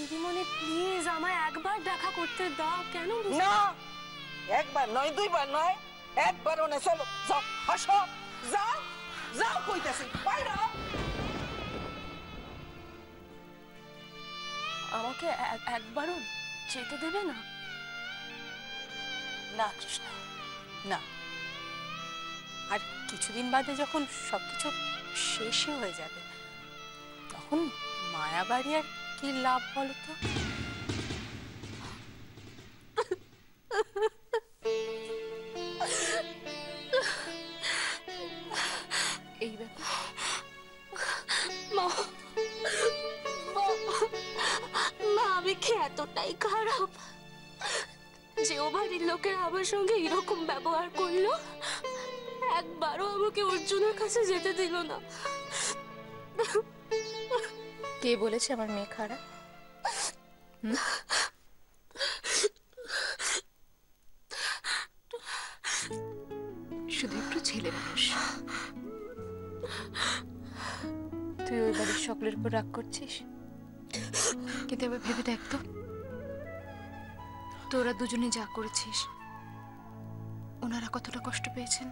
দিদিমণি প্লিজ আমায় একবার দেখা করতে দাও। কেন না, একবার নয়, দুইবার নয়, একবারও না। চলো যাও, হাসো, যাও যাও, কইতাছি বাইরে। আমাকে একবারও যেতে দেবে না? না কৃষ্ণা, না। আর কিছুদিন বাদে যখন সবকিছু শেষই হয়ে যাবে, তখন মায়াবাড়ি আর কি লাভ বলো তো? এই ব্যাপার মা, আমি কি এতটাই খারাপ যে ও বাড়ির লোকেরা আমার সঙ্গে এরকম ব্যবহার করলো? একবারও আমাকে অর্জুনের কাছে যেতে দিল না। কে বলেছে আমার মেয়ে খারাপ? শুধু একটু ছেলে মানুষ। তুই ওই বাড়ির সকলের উপর রাগ করছিস, কিন্তু এবার ভেবে দেখ তো, তোরা দুজনে যা করেছিস ওনারা কতটা কষ্ট পেয়েছেন।